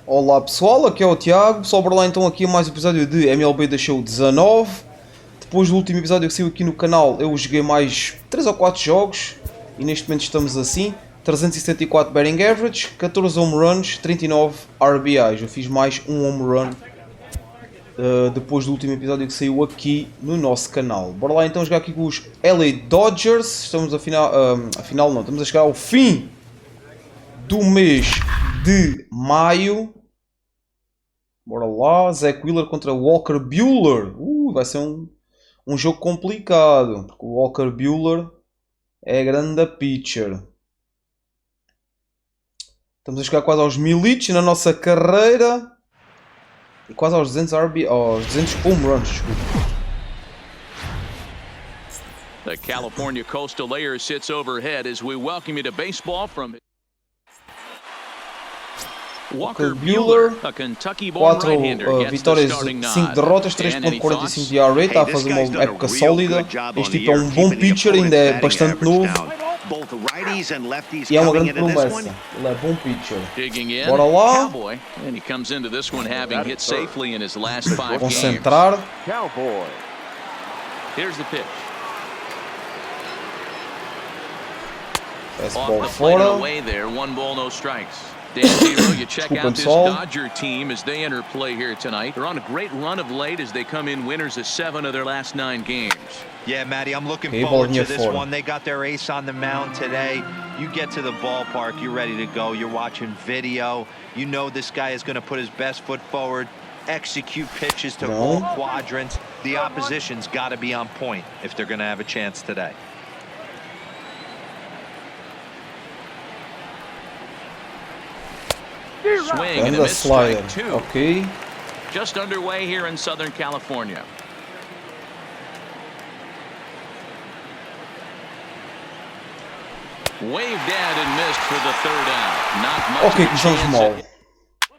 Olá pessoal, aqui é o Tiago. Pessoal, bora lá então aqui a mais um episódio de MLB The Show 19. Depois do último episódio que saiu aqui no canal, eu joguei mais 3 ou 4 jogos. E neste momento estamos assim: 374 batting average, 14 home runs, 39 RBIs. Eu fiz mais um home run depois do último episódio que saiu aqui no nosso canal. Bora lá então jogar aqui com os LA Dodgers. Estamos estamos a chegar ao fim do mês de maio. Bora lá, Zach Wheeler contra Walker Buehler. Vai ser um jogo complicado, porque o Walker Buehler é grande pitcher. Estamos a chegar quase aos 1000 hits na nossa carreira. E quase aos 200 home runs, desculpa. The California coastal layer sits overhead as we welcome you to baseball from Walker Buehler, a Kentucky-born 4 right-hander, vitórias, 5 derrotas, 3.45 de ERA, está a fazer uma época sólida. Este tipo é um bom pitcher, ainda é bastante novo e é uma grande promessa. Ele é bom pitcher. Bora lá, concentrar. Baseball fora. Dan Zero, you check out this Dodger team as they enter play here tonight. They're on a great run of late as they come in winners of 7 of their last 9 games. Yeah, Matty, I'm looking forward to this one. They got their ace on the mound today. You get to the ballpark, you're ready to go. You're watching video. You know this guy is going to put his best foot forward, execute pitches to all quadrants. The opposition's got to be on point if they're going to have a chance today. Swing and a miss, strike 2. Okay. Just underway here in Southern California. Waved at and missed for the third out. Not much. Ok, começamos mal.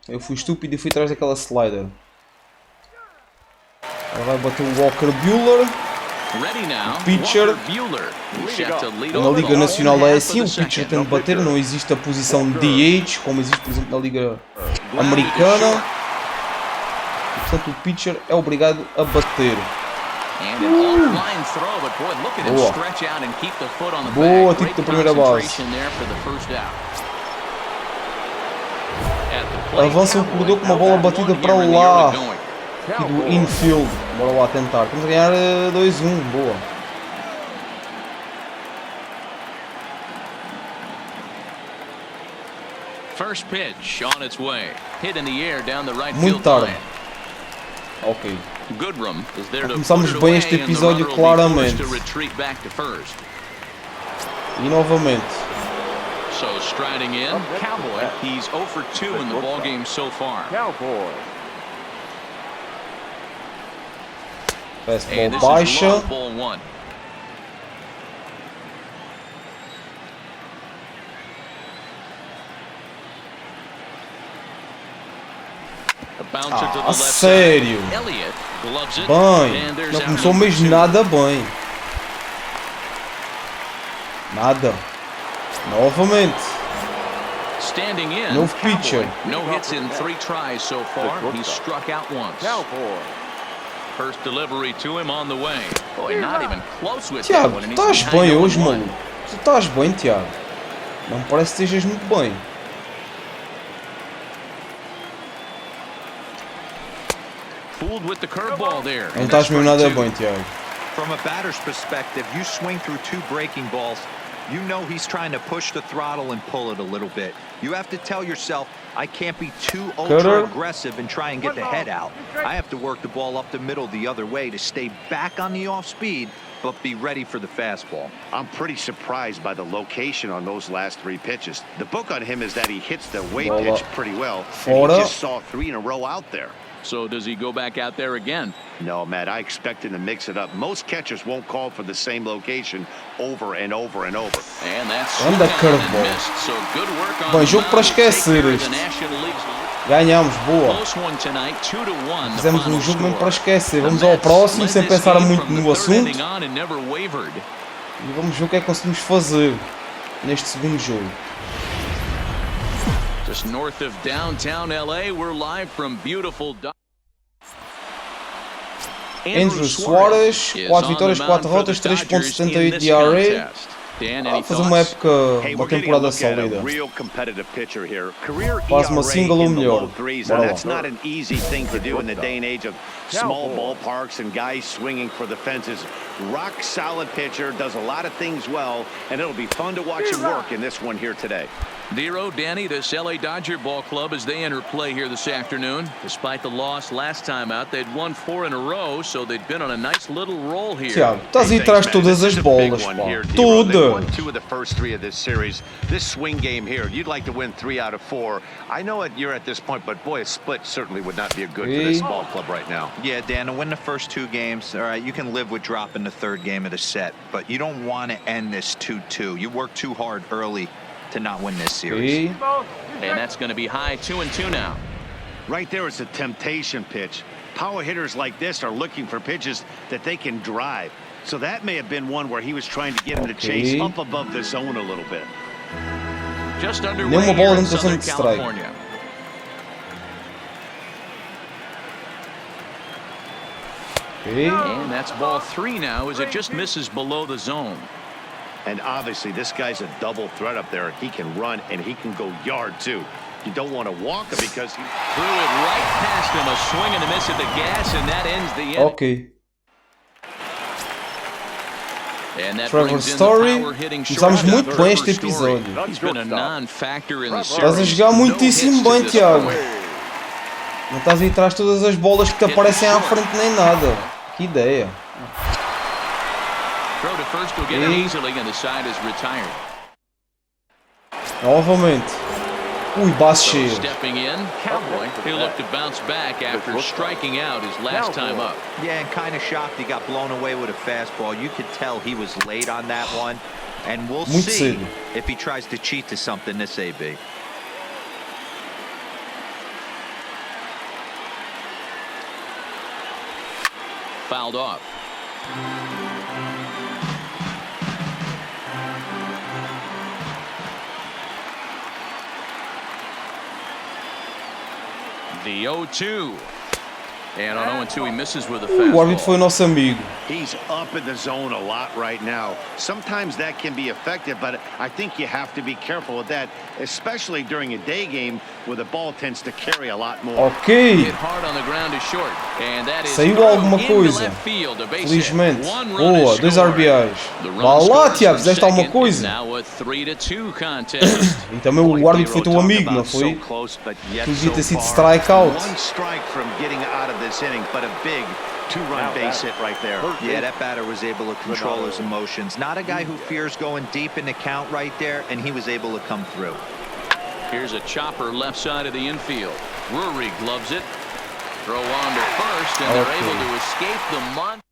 Eu fui estúpido e fui atrás daquela slider. Agora vai bater o Walker Buehler. O pitcher. Na Liga Nacional é assim, o pitcher tem de bater, não existe a posição de DH, como existe por exemplo na Liga Americana. E, portanto o pitcher é obrigado a bater. Boa, tipo da primeira base. Avança o corredor com uma bola batida para lá. Aqui do infield. Bora lá tentar. Estamos a ganhar 2-1. Boa. First pitch on its way. Hit in the air down the right muito field tarde. line. Ok. Começamos bem este episódio claramente. E novamente. So striding in, Cowboy. He's 0 for 2 in the ball game so far. Fastball baixa. A sério? Bem, não começou mesmo nada bem. Nada. Novamente. Novo pitcher. No hits in 3 tries so far. He's struck out once. First delivery to him on the way. Boy, not even close with that Tiago, one. tu estás bem hoje, mano? Tu estás bem, Tiago? Não me parece que estejas muito bem. Fooled with the curveball there. Não estás mesmo nada bem, Tiago. From a batter's perspective, you swing through 2 breaking balls. You know he's trying to push the throttle and pull it a little bit. You have to tell yourself, I can't be too ultra aggressive and try and get the head out. I have to work the ball up the middle the other way to stay back on the off speed, but be ready for the fastball. I'm pretty surprised by the location on those last 3 pitches. The book on him is that he hits the way pitch pretty well, and he just saw 3 in a row out there. So does he go back out there again? No, Matt, I expect him to mix it up. Most catchers won't call for the same location over and over and over. And that's curveball. So good work on Bom, jogo para esquecer este. Ganhamos, boa. Fizemos um jogo mesmo para esquecer. Vamos ao próximo sem pensar muito no assunto. E vamos ver o que é que conseguimos fazer neste segundo jogo. Just north of downtown LA, we're live from beautiful Andrew Suarez, 4 vitórias, 4 derrotas, 3.78 de ERA. Faz uma época, uma temporada sólida. Faz uma single ou melhor. That's not an easy thing to do in the day and age of small ballparks and guys swinging for the fences. Rock solid pitcher, does a lot of things well, and it'll be fun to watch him work in this one here today. Zero, Danny, this LA Dodger ball club as they enter play here this afternoon. Despite the loss last time out, they'd won 4 in a row, so they'd been on a nice little roll here. Tiago, estás aí atrás de todas as bolas, pá. Todas! 2 of the first 3 of this series. This swing game here, you'd like to win 3 out of 4. I know you're at this point, but boy, a split certainly would not be good for this ball club right now. Yeah, Dan, to win the first 2 games, all right, you can live with dropping the 3rd game of the set, but you don't want to end this 2-2. You work too hard early to not win this series. And that's going to be high 2-2 now. Right there is a temptation pitch. Power hitters like this are looking for pitches that they can drive. So that may have been one where he was trying to get him to chase up above the zone a little bit. Just underway here in Southern California. And that's ball 3 now as it just misses below the zone. And obviously this guy's a double threat up there. He can run and he can go yard too. You don't want to walk him because he threw it right past him. A swing and a miss at the gas, and that ends the inning. Ok. And that Trevor brings in Story. the power-hitting Começamos shortstop, muito bem este Trevor Story. episódio. He's been a non-factor in the Estás a series. jogar muitíssimo No hits bem, to this Tiago. point. Não estás aí atrás de todas as bolas que te aparecem à frente nem nada. Que ideia. Throw to first will get it easily, and the side is retired. Novamente. Ui, base So cheia. stepping in, Cowboy. He'll look to bounce back after striking out his last time up. Yeah, and kind of shocked he got blown away with a fastball. You could tell he was late on that one. And we'll Muito see cedo. if he tries to cheat to something this AB. Fouled off. The 0-2. And on 0-2 he misses with a O árbitro foi o fastball. nosso amigo. He's up in the zone a lot right now. Sometimes that can be effective, but I think you have to be careful with that, especially during a day game where the ball tends to carry a lot more. Ok. Hit hard on the ground is short. And that is Saiu thrown alguma into coisa. left field, a base hit. Felizmente. One run Boa, is 2 scored. RBIs. The run Vá lá, scores Tiago, from fizeste alguma second. coisa. Now a 3-2 contest. E também o árbitro foi teu amigo, não foi? Que devia ter sido strikeout. One strike from getting out of this inning, but a big 2-run base hit right there. Yeah, that batter was able to control his emotions. Not a guy who fears going deep in the count right there, and he was able to come through. Here's a chopper left side of the infield. Drury gloves it. Throw on to first, and they're able to escape the month.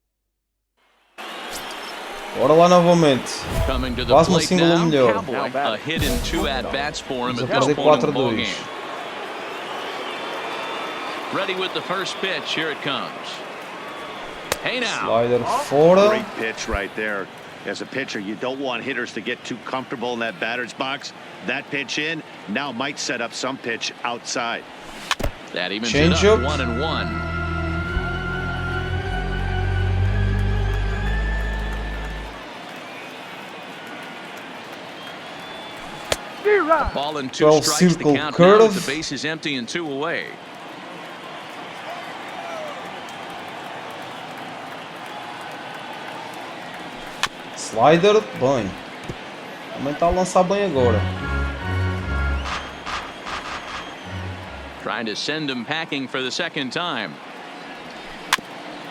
Bora lá novamente. Coming to the Quase uma plate single now, melhor. Cowboy. A hit in 2 at-bats for him Vamos at a this perder point in the 4-2. ball game. Ready with the first pitch. Here it comes. Hey now. Slider fora. Great pitch right there. As a pitcher, you don't want hitters to get too comfortable in that batter's box. That pitch in now might set up some pitch outside. That evens Change it up, up. 1-1. Ball and 2 12 strikes. The circle count now curve. with the base is empty and 2 away. Slider, bem. Também está a lançar bem agora. Trying to send him packing for the second time.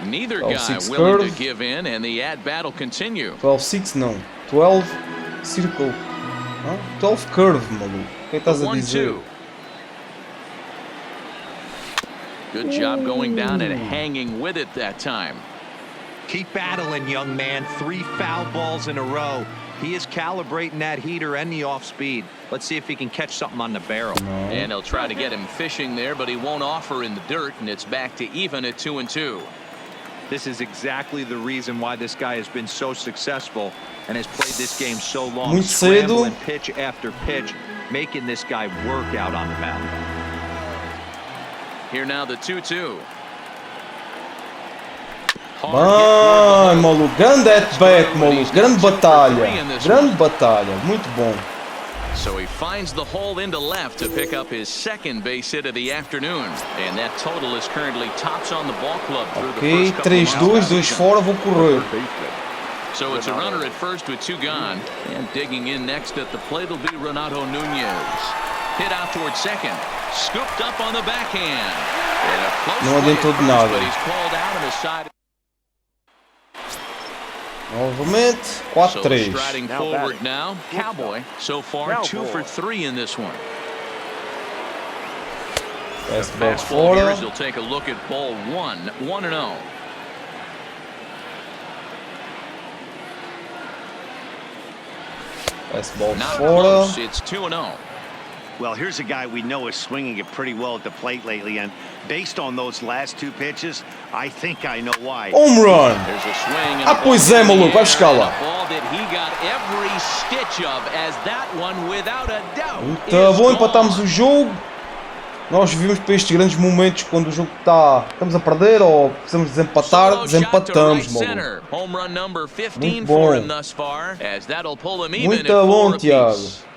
Neither guy 12-6 willing curve. to give in, and the at-bat will continue. 12-6 não. 12 circle. Não? 12 curve, maluco. O que é que estás a dizer? 1-2. Good job going down and hanging with it that time. Keep battling, young man. 3 foul balls in a row. He is calibrating that heater and the off speed. Let's see if he can catch something on the barrel. And they'll try to get him fishing there, but he won't offer in the dirt, and it's back to even at 2-2. This is exactly the reason why this guy has been so successful and has played this game so long. Muito cedo. Scrambling pitch after pitch. making this guy work out on the mound. Here now the 2-2. Bem, maluco, grande at-bat, maluco, grande batalha, muito bom. So he finds the hole into left to pick up his second base hit of the afternoon, and that total is currently tops on the ball club through the first couple of 3-2, 2 fora, vou correr. So it's a runner at first with 2 gone, and digging in next at the plate will be Renato Nunez. Hit out towards second, scooped up on the backhand. And a close Não adiantou de nada. but he's called out on the side. Novamente, So 4-3. striding forward now, Cowboy so far 2 for 3 in this one. Fastball Fastball here fora. as he'll take a look at ball 1, 1-0. Fastball Not fora. close, it's 2-0. Well, here's a guy we know is swinging it pretty well at the plate lately, and based on those last 2 pitches, I think I know why. Home run! There's a swing and Ah, a ball pois é, in the maluco, vai air, buscar lá. and a ball that he got every stitch of, as that one without a doubt Tá is bom, empatamos gone. o jogo. Nós vivemos para estes grandes momentos quando o jogo estamos a perder ou precisamos desempatar, Solo shot to desempatamos, right maluco. center. Home run number 15 Muito for bom. him thus far, as that'll pull him even Muito at bom, 4 Tiago. apiece.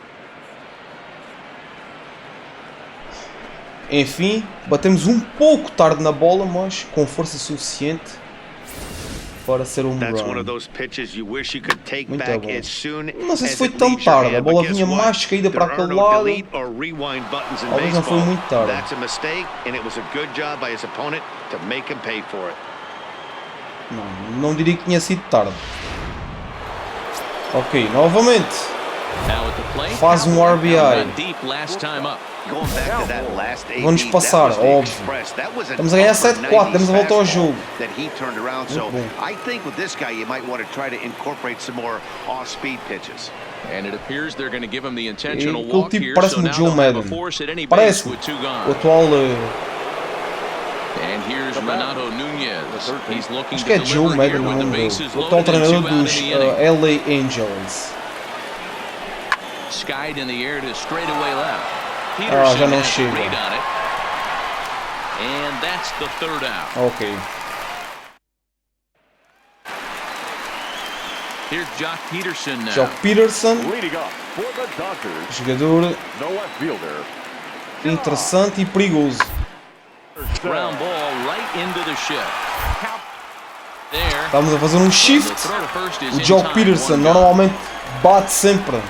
Enfim, batemos um pouco tarde na bola, mas com força suficiente para ser um That's one of run. those pitches you wish you could take Muito back bom. as soon Não sei se as foi it tão leaves your tarde, a hand, bola but guess vinha what? mais caída para There are aquele no lado. delete or rewind buttons in Talvez não foi baseball. muito tarde. That's a mistake, and it was a good job by his opponent to make him pay for it. Não diria que tinha sido tarde. Ok, novamente. Now at the plate, Faz um RBI. run deep last time up. Going back to that last Vamos AB, passar, that was the óbvio. express. That was an Estamos a ganhar upper 7-4, demos a volta ao 90s jogo. fastball that he turned around. So bom. I think with this guy, you might want to try to incorporate some more off-speed pitches. And it appears they're going to give him the intentional Aquele walk tipo here, parece so um now Joe they'll have a Madden. force at any base Parece with 2 o gone. atual. And here's Renato Nunez. He's looking Acho que é to Joe deliver Madden here o with the nome dele. bases O atual loaded and treinador 2 out in dos the inning. LA Angels. Skied in the air to straightaway left. Já Peterson não has the chega. read on it. And that's the 3rd out. Ok. Here's Jock Peterson now. Jock Peterson, Leading up for the Dodgers, jogador the left fielder. interessante e perigoso. Ground ball right into the shift. There. Estamos a fazer um The shift. throw to first is O in Jock time, Peterson 1 gone. normalmente bate sempre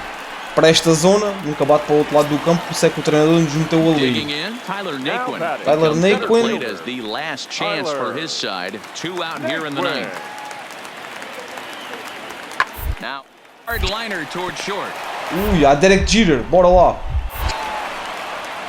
para esta zona, nunca bate para o outro lado do campo, por isso é que o treinador nos meteu Digging ali. in, Tyler Naquin. Tyler Comes to the Naquin. plate as the last chance for his side. 2 out here in the 9th. Now, hard liner towards short. Ui, a Derek Jeter, bora lá.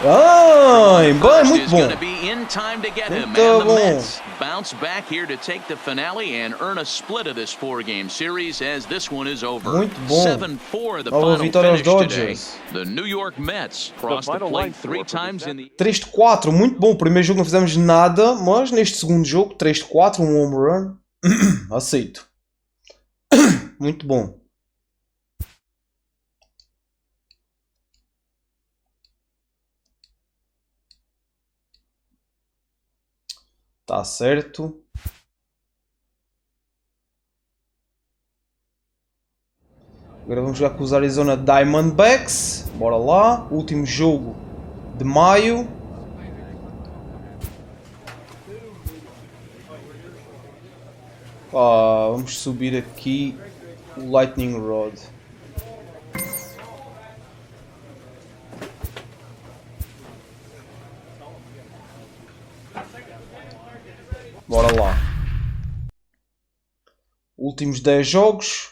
Ai, bem, First muito is bom. gonna be in time to get him, Muito and the bom. Mets bounce back here to take the finale and earn a split of this 4-game series as this one is over. Muito bom. 7-4 the Nova final vitória aos finish today. Dodgers. The New York Mets crossed the final line plate 3 score for the times in the 3-4, muito bom. O primeiro jogo não fizemos nada, mas neste segundo jogo, 3-4, um home run. Aceito. Muito bom. Tá certo. Agora vamos jogar com os Arizona Diamondbacks. Bora lá. Último jogo de maio. Vamos subir aqui o Lightning Rod. Bora lá. Últimos 10 jogos,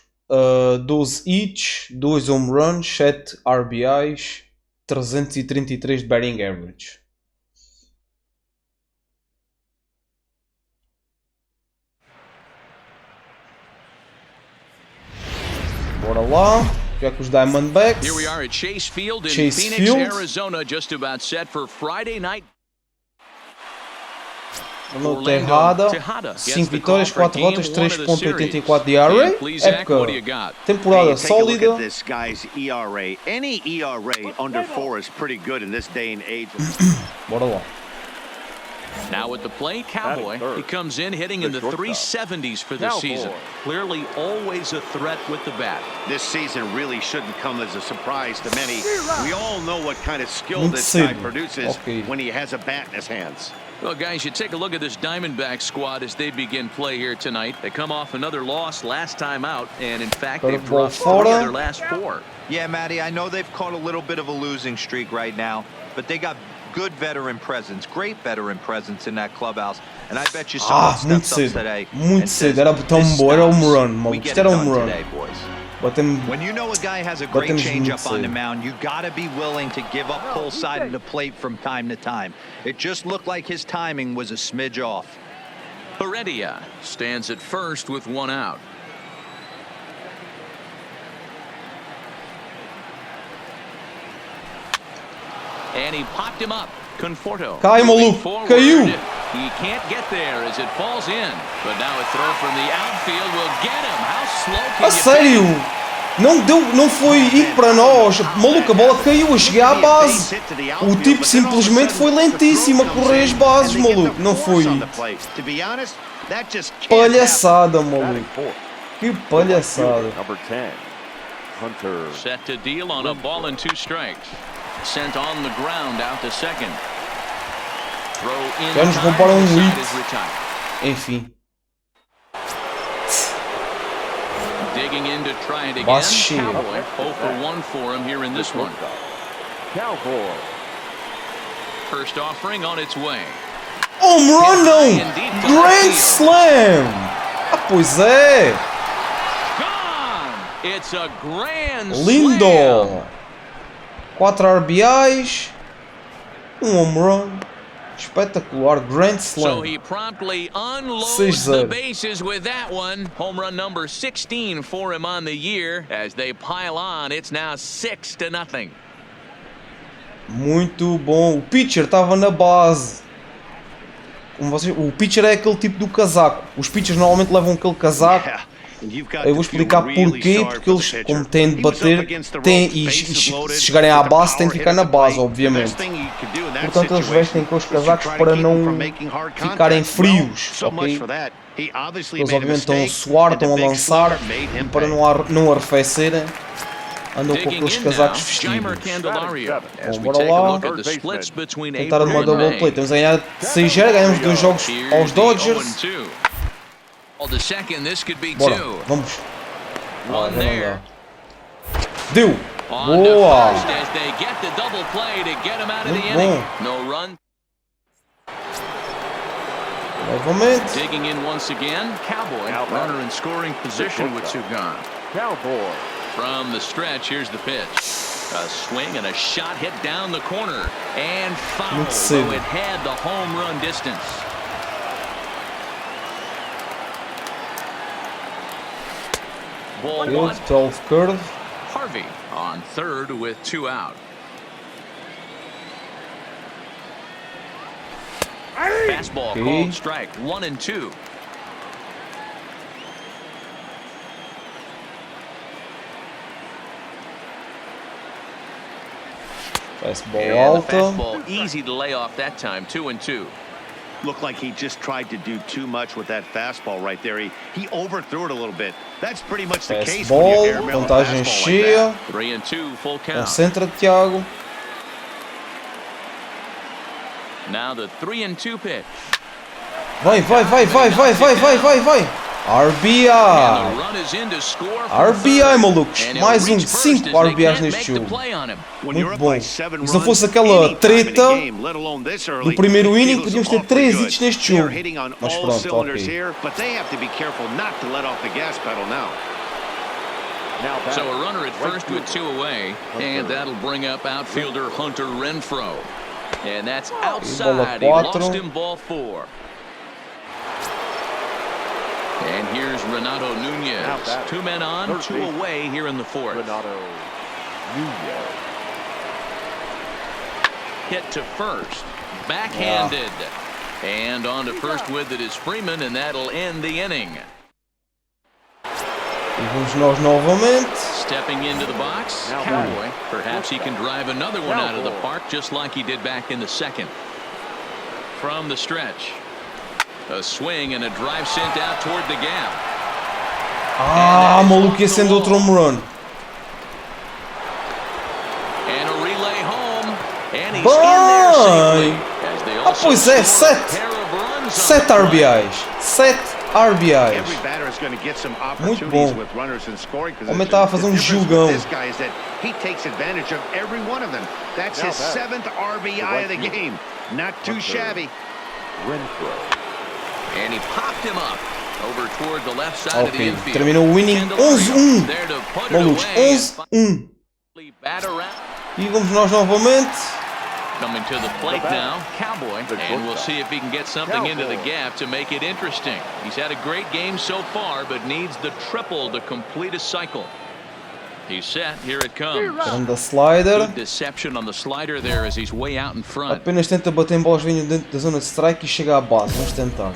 12 hits, 2 home runs, 7 RBIs, 333 de batting average. Bora lá, já com os Diamondbacks. Here we are at Chase Field in Chase Phoenix, Field. Arizona, just about set for Friday night. Nota errada. 5 vitórias, 4 derrotas, 3.84 de ERA. Época. Temporada sólida. This guy's ERA. Any ERA under 4 is pretty good in this day and age. Bora lá. Now at the plate, Cowboy. He comes in hitting in the 370s for this season. Clearly always a threat with the bat. This season really shouldn't come as a surprise to many. We all know what kind of skill this guy produces when he has a bat in his hands. Well, guys, you take a look at this Diamondback squad as they begin play here tonight. They come off another loss last time out, and in fact, they've dropped 3 of their last 4. Yeah, Matty, I know they've caught a little bit of a losing streak right now, but they got good veteran presence, great veteran presence in that clubhouse, and I bet you someone steps up today. Muito cedo, era tão bom, era home run, maluco. Isto era home run. When you know a guy has a great changeup on the mound, you gotta be willing to give up pull side of the plate from time to time. It just looked like his timing was a smidge off. Heredia stands at first with 1 out. And he popped him up. Conforto. Cai, maluco. Caiu. He can't get there as it falls in. But now a throw from the outfield will get him. How slow can you sério? Não foi ir para nós. Maluco, a bola caiu. Eu cheguei à base. O tipo simplesmente foi lentíssimo a correr as bases, maluco. Não foi. Palhaçada, maluco. Que palhaçada. Set to deal on a ball and 2 strikes. Sent on the ground out to second. Throw in. Já nos comparam hit. Enfim. Digging in to try it again. Cowboy 0 for 1 for him here in this one. Cowboy. First offering on its way. Home run não! Grand Slam! Ah, pois é! Gone! It's a grand Lindo! slam. 4 RBIs, home run, espetacular, Grand Slam. So he promptly unloads the bases with that one. Home run number 16 for him on the year. As they pile on, it's now 6-0. Muito bom. O pitcher estava na base. Como vocês, o pitcher é aquele tipo do casaco. Os pitchers normalmente levam aquele casaco. Eu vou explicar porquê, porque eles, como têm de bater, e se chegarem à base, têm de ficar na base, obviamente. Portanto, eles vestem aqueles casacos para não ficarem frios, ok? Eles obviamente estão a suar, estão a lançar, e para não arrefecerem, andam com aqueles casacos vestidos. Bom, bora lá. Tentar uma double play. Estamos a ganhar 6-0, ganhamos 2 jogos aos Dodgers. Bora, vamos. Deu! Boa! Muito bom. Novamente. Digging in once again, Cowboy, runner in scoring position with 2 gone. Cowboy. From the stretch, here's the pitch. A swing and a shot hit down the corner. And foul, though it had the home run distance. Ball 1. 12 curve. Harvey on third with 2 out. Fastball called strike 1-2. Fastball alta. Fastball easy to lay off that time. 2-2. Looked like he just tried to do too much with that fastball right there. He overthrew it a little bit. That's pretty much the case when you airmail a contagem cheia. 3-2, full count. Concentra, Thiago. Now the 3-2 pitch. Vai. RBI! RBI, malucos! Mais 5 RBIs neste jogo. Muito bom. E se não fosse aquela treta do primeiro inning, podíamos ter 3 hits neste jogo. Mas pronto, ok. So a runner at first with 2 away, and that'll bring up outfielder Hunter Renfroe. And that's outside. He lost him ball 4. And here's Renato Nunez. 2 men on, 2 away here in the 4th. Renato Nunez. Hit to first. Backhanded. And on to first with it is Freeman, and that'll end the inning. E vamos nós novamente. Stepping into the box, Cowboy. Perhaps he can drive another one out of the park, just like he did back in the second. From the stretch, a swing and a drive sent out toward the gap. Ah, maluco, ia sendo outro home run. And a relay home, and he's in there safely. As they also Pois é, score a 7. pair of runs on 7 the play. RBIs. 7 RBIs. Every batter is going to get some Muito opportunities bom. with runners in scoring O homem estava a fazer position. The difference jogão. with this guy is that he takes advantage of every one of them. That's his 7th RBI of the game. Not too shabby. And he popped him up over toward the left side of the Ok, infield. terminou o inning 11-1. There to put it Malucos, away and 11-1. finally bat around. E vamos nós novamente. Coming to the plate now, Cowboy, and we'll see if he can get something into the gap to make it interesting. He's had a great game so far, but needs the triple to complete a cycle. He's set, here it comes. Grande slider. Good deception on the slider there as he's way out in front. Apenas tenta bater em bolas vindo dentro da zona de strike e chega à base. Vamos tentar.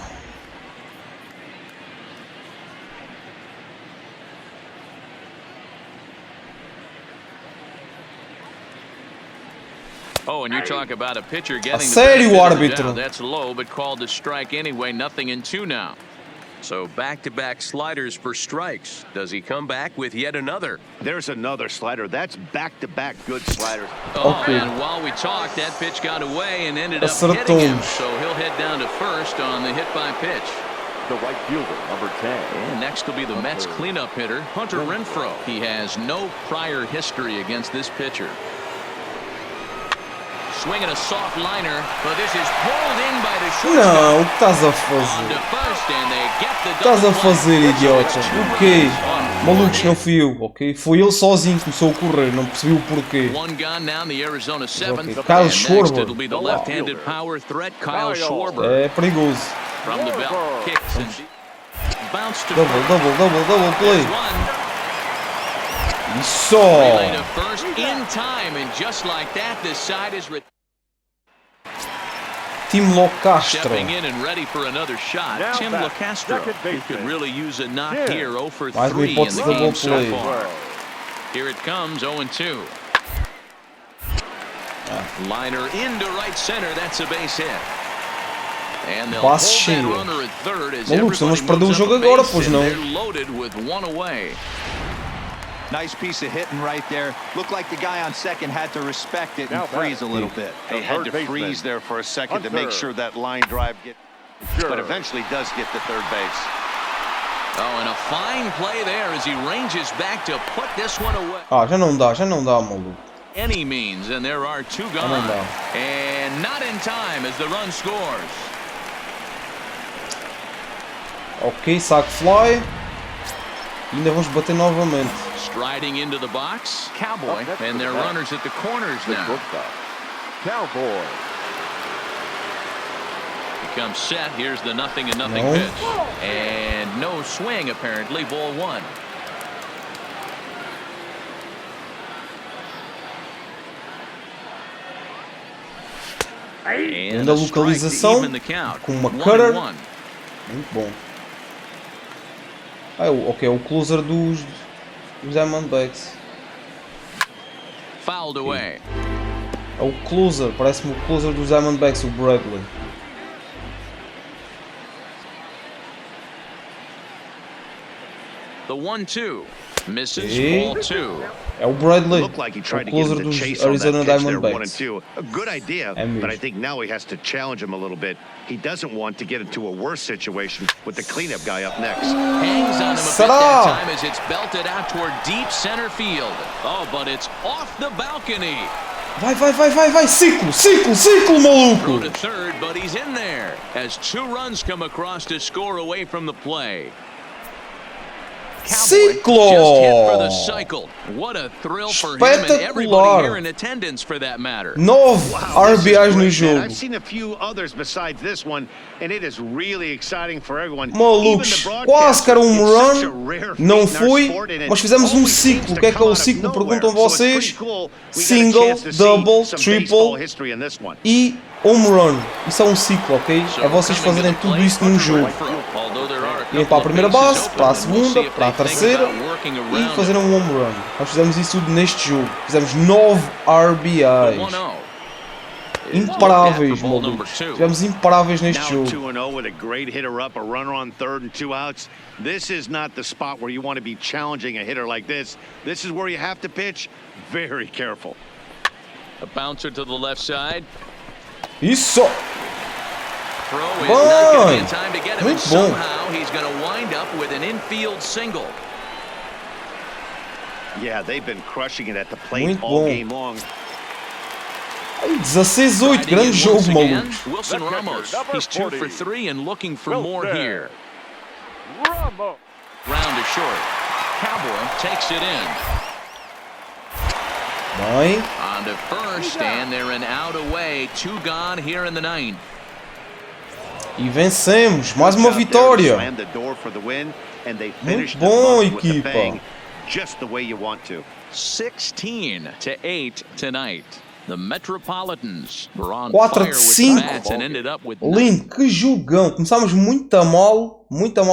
Oh, and you talk about a pitcher getting the sério, benefit of the árbitro? doubt. That's low, but called a strike anyway. Nothing in two now. So back-to-back sliders for strikes. Does he come back with yet another? There's another slider. That's back-to-back good sliders. Oh, Okay. and while we talked, that pitch got away and ended up hitting him. Acertamos. So he'll head down to first on the hit by pitch. The right fielder, number 10. And next will be the Mets cleanup hitter, Hunter Renfroe. He has no prior history against this pitcher. Swinging a soft liner, but this is pulled in by the shortstop. Não, o que estás a On fazer? to first, and they get the Estás a double play. fazer, idiota? O quê? On Malucos, não fui eu, ok? Foi ele sozinho que começou a correr, não percebi o porquê. One gone now in the Arizona seventh. Okay, Kyle And next Schwarber. it'll be the left-handed power threat, Kyle Schwarber. É perigoso. From the belt, kicks and bounce to Double play. one. Isso! Relay to first in time, and just like that, this side is Tim Locastro. stepping in and ready for another shot. Now Tim back, Locastro, second who could baseman. really use a knock Yeah. here, 0 for Mais uma 3 in hipótese the de game double so play. far. Here it comes, 0-2. Liner into right center, that's a base hit. And they'll hold Base that cheia. runner at third as Malucos, vamos everybody perder o moves jogo up a agora, base, pois and não? they're loaded with one away. Nice piece of hitting right there. Looked like the guy on second had to respect it Now and freeze a back. little bit. He had to third baseman. freeze there for a second to make Hunter. sure that line drive but eventually does get to third base. Oh, and a fine play there as he ranges back to put this one away. Ah, já não dá, maluco. Any means, and there are two não gone. dá. And not in time as the run scores. Ok, saque fly. E ainda vamos bater novamente. Striding into the box, Cowboy, Up next and to their the bat. runners at the corners The now. shortstop. Cowboy. Becomes set. Here's the 0-0 No. pitch. And no swing, apparently. Ball one. And Ainda a strike to localização even the count. com uma 1-1. cutter. Muito bom. Ah, ok, é o closer dos Diamondbacks. Fouled away. É o closer, parece-me o closer dos Diamondbacks, o Bradley. The 1-2 misses. E Ball two. é o Bradley, Looked like he o tried to get closer him to dos chase on that Arizona pitch there, Diamondbacks. 1-2. A good idea, É mesmo. but I think now he has to challenge him a little bit. He doesn't want to get into a worse situation with the cleanup guy up next. Hangs on him a bit Será? that time as it's belted out toward deep center field. Oh, but it's off the balcony. Vai, ciclo, Throw maluco! to third, but he's in there as two runs come across to score away from the play. Ciclo! Espetacular! 9 RBIs no jogo. Malucos, quase que era um run, não foi, mas fizemos um ciclo. O que é o ciclo? Perguntam vocês. Single, double, triple e home run. Isso é um ciclo, ok? É vocês fazerem tudo isso num jogo. Irem para a primeira base, para a segunda, para a terceira e fazerem um home run. Nós fizemos isso tudo neste jogo. Fizemos 9 RBIs. Imparáveis, malucos. Tivemos imparáveis neste jogo. This is not the spot where you want to be challenging a hitter like this. This is where you have to pitch very careful. A bouncer to the left side. Isso! Throw is not going to be in time to get him, and somehow he's going to wind up with an infield single. Yeah, they've been crushing it at the plate all game long. 16-8, grande jogo, malucos. Wilson Ramos, he's 2 for 3 and looking for more here. Round to short. Cowboy takes it in. Bem. On to first, and they're an out away. 2 gone here in the 9th. E vencemos, mais uma vitória. Muito bom, equipa. 16-8 tonight. The Metropolitans were on 4 fire de with 5. bats and ended up with Lindo, que jogão. Começámos muito mal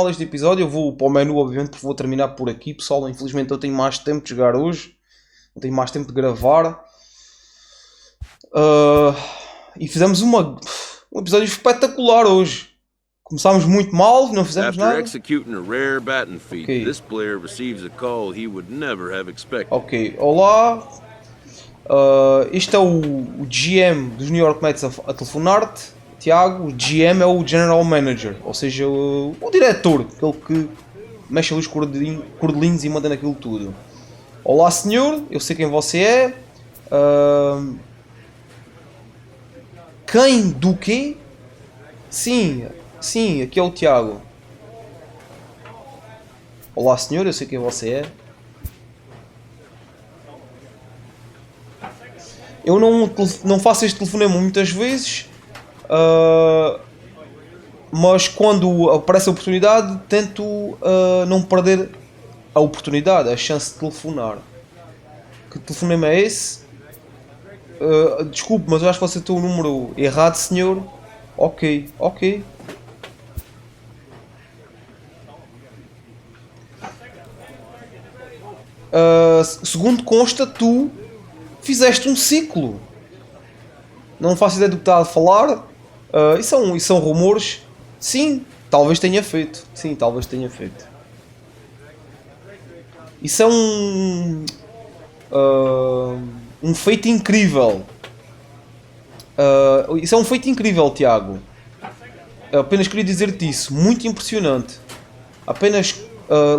este episódio. Eu vou para o menu, obviamente, porque vou terminar por aqui, pessoal. Infelizmente eu tenho mais tempo de jogar hoje. Não tenho mais tempo de gravar. E fizemos um episódio espetacular hoje. Começámos muito mal, não fizemos nada. Ok, olá. Este é o GM dos New York Mets a telefonar-te, Tiago. O GM é o General Manager, ou seja, o diretor, aquele que mexe ali os cordelinhos e manda naquilo tudo. Olá, senhor, eu sei quem você é. Quem do quê? Sim, aqui é o Tiago. Olá, senhor, eu sei quem você é. Eu não faço este telefonema muitas vezes, mas quando aparece a oportunidade tento não perder a oportunidade, a chance de telefonar. Que telefonema é esse? Desculpe, mas eu acho que você tem o número errado, senhor. Ok. Segundo consta, tu fizeste um ciclo. Não faço ideia do que está a falar. Isso são rumores. Sim, talvez tenha feito. Isso é um feito incrível. Isso é um feito incrível, Tiago. Apenas queria dizer-te isso. Muito impressionante. Apenas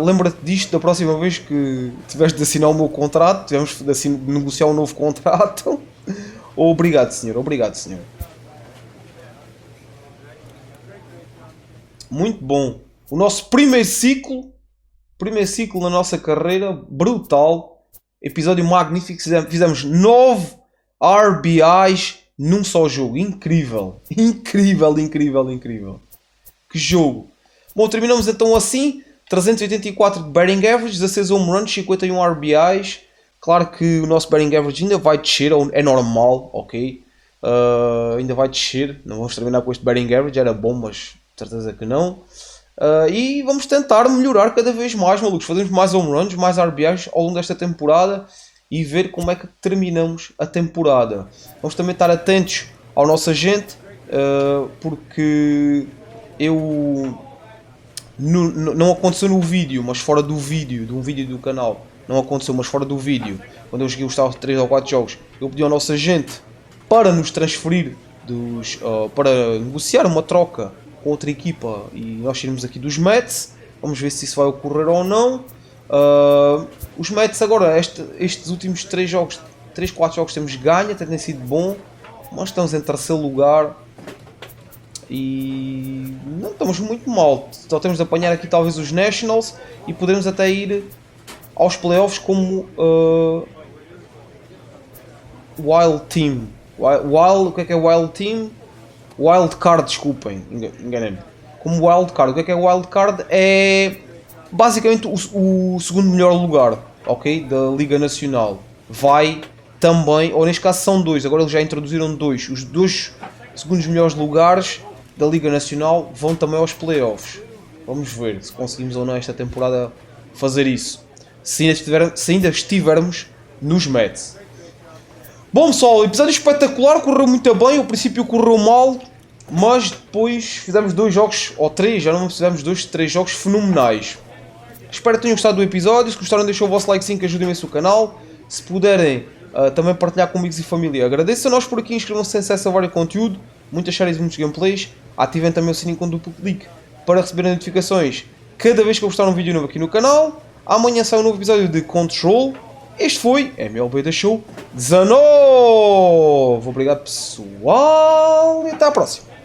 lembra-te disto da próxima vez que tiveres de assinar o meu contrato. Tivemos de negociar um novo contrato. Obrigado, senhor. Muito bom. O nosso primeiro ciclo na nossa carreira. Brutal. Episódio magnífico. Fizemos 9 RBIs num só jogo. Incrível. Que jogo. Bom, terminamos então assim. 384 de batting average, 16 home runs, 51 RBIs. Claro que o nosso batting average ainda vai descer, é normal, ok? Ainda vai descer. Não vamos terminar com este batting average, era bom, mas certeza que não. E vamos tentar melhorar cada vez mais, malucos. Fazemos mais home runs, mais RBIs ao longo desta temporada e ver como é que terminamos a temporada. Vamos também estar atentos ao nosso agente, porque não aconteceu no vídeo, mas fora do vídeo, de um vídeo do canal. Não aconteceu, mas fora do vídeo. Quando eu joguei os 3 ou 4 jogos, eu pedi ao nosso agente para nos transferir, para negociar uma troca com outra equipa. E nós saímos aqui dos Mets. Vamos ver se isso vai ocorrer ou não. Os Mets agora, estes últimos 3, 4 jogos temos ganho, tem sido bom. Mas estamos em terceiro lugar. E não estamos muito mal. Só temos de apanhar aqui talvez os Nationals e podemos até ir aos playoffs como Wild Team. O que é Wild Team? Wild Card, desculpem, enganei-me. Como Wild Card, o que é Wild Card? É basicamente o segundo melhor lugar, ok? Da Liga Nacional. Vai também, ou neste caso são dois, agora eles já introduziram dois. Os dois segundos melhores lugares da Liga Nacional vão também aos playoffs. Vamos ver se conseguimos ou não esta temporada fazer isso. Se ainda estivermos nos Mets. Bom pessoal, episódio espetacular, correu muito bem, ao princípio correu mal, mas depois fizemos 2 jogos, ou 3, já não fizemos 2, 3 jogos fenomenais. Espero que tenham gostado do episódio, se gostaram deixem o vosso like sim que ajuda imenso o canal. Se puderem também partilhar com amigos e família, agradeço a nós por aqui, inscrevam-se sem acesso a vários conteúdo, muitas séries e muitos gameplays, ativem também o sininho com duplo clique para receberem notificações cada vez que eu postar um vídeo novo aqui no canal. Amanhã sai um novo episódio de Control. Este foi MLB The Show 19. Obrigado pessoal e até à próxima.